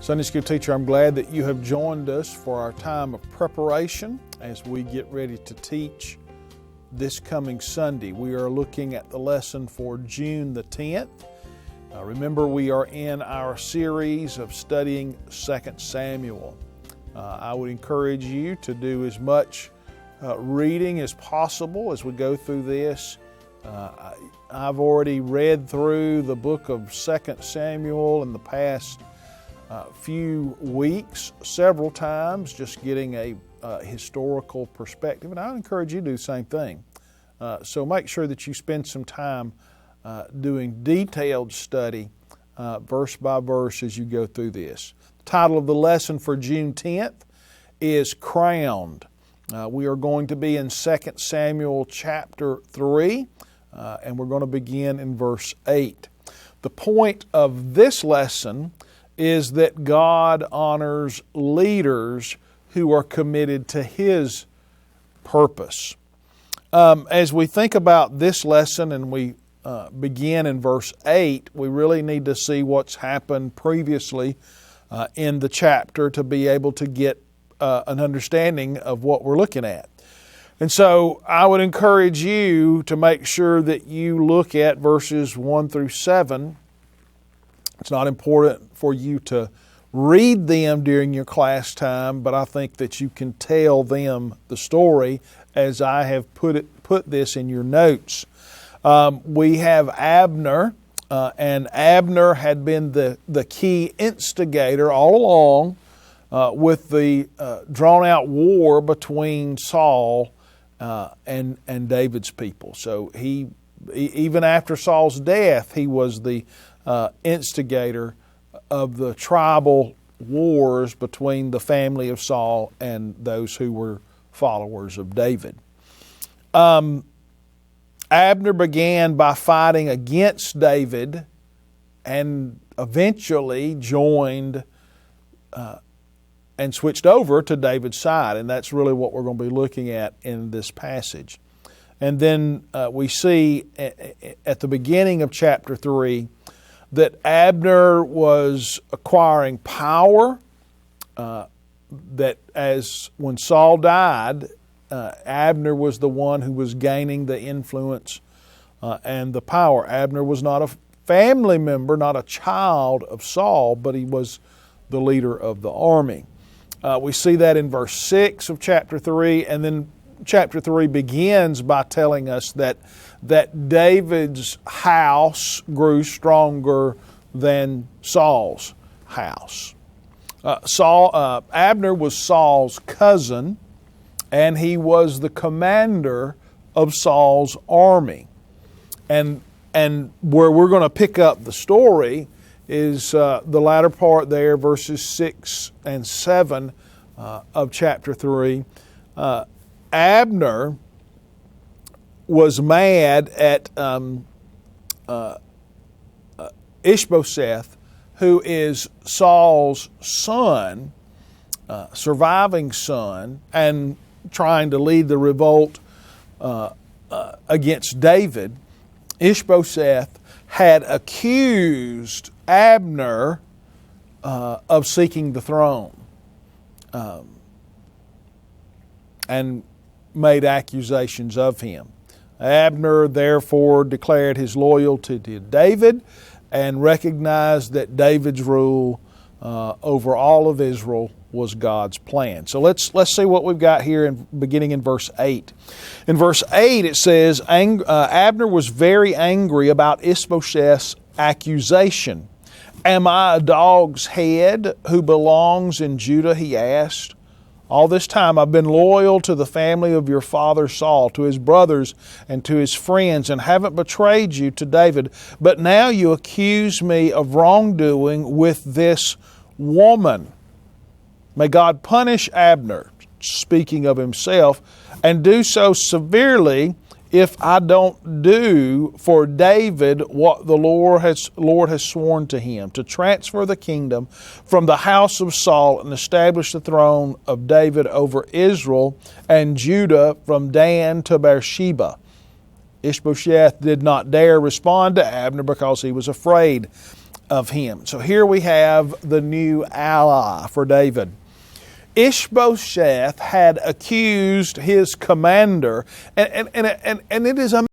Sunday School teacher, I'm glad that you have joined us for our time of preparation as we get ready to teach this coming Sunday. We are looking at the lesson for June the 10th. Remember, we are in our series of studying 2 Samuel. I would encourage you to do as much reading as possible as we go through this. I've already read through the book of 2 Samuel in the past few weeks, several times, just getting a historical perspective, and I would encourage you to do the same thing. So make sure that you spend some time doing detailed study, verse by verse, as you go through this. The title of the lesson for June 10th is Crowned. We are going to be in 2 Samuel chapter 3, and we're going to begin in verse 8. The point of this lesson is that God honors leaders who are committed to His purpose. As we think about this lesson and we begin in verse 8, we really need to see what's happened previously in the chapter to be able to get an understanding of what we're looking at. And so I would encourage you to make sure that you look at verses 1 through 7. It's not important for you to read them during your class time, but I think that you can tell them the story as I have put this in your notes. We have Abner, and Abner had been the key instigator all along with the drawn-out war between Saul and David's people. So he, even after Saul's death, he was the instigator of the tribal wars between the family of Saul and those who were followers of David. Abner began by fighting against David and eventually joined and switched over to David's side, and that's really what we're going to be looking at in this passage. And then we see at the beginning of chapter 3 that Abner was acquiring power, that as when Saul died, Abner was the one who was gaining the influence and the power. Abner was not a family member, not a child of Saul, but he was the leader of the army. We see that in verse 6 of chapter 3, and then chapter 3 begins by telling us that David's house grew stronger than Saul's house. Abner was Saul's cousin, and he was the commander of Saul's army. And where we're going to pick up the story is the latter part there, verses 6 and 7 of chapter 3. Abner was mad at Ishbosheth, who is Saul's son, surviving son, and trying to lead the revolt against David. Ishbosheth had accused Abner of seeking the throne and made accusations of him. Abner therefore declared his loyalty to David and recognized that David's rule over all of Israel was God's plan. So let's see what we've got here beginning in verse 8. In verse 8 it says, Abner was very angry about Ishbosheth's accusation. Am I a dog's head who belongs in Judah, he asked. All this time I've been loyal to the family of your father Saul, to his brothers and to his friends, and haven't betrayed you to David. But now you accuse me of wrongdoing with this woman. May God punish Abner, speaking of himself, and do so severely if I don't do for David what the Lord has sworn to him, to transfer the kingdom from the house of Saul and establish the throne of David over Israel and Judah from Dan to Beersheba. Ishbosheth did not dare respond to Abner because he was afraid. of him. So here we have the new ally for David. Ishbosheth had accused his commander, and it is a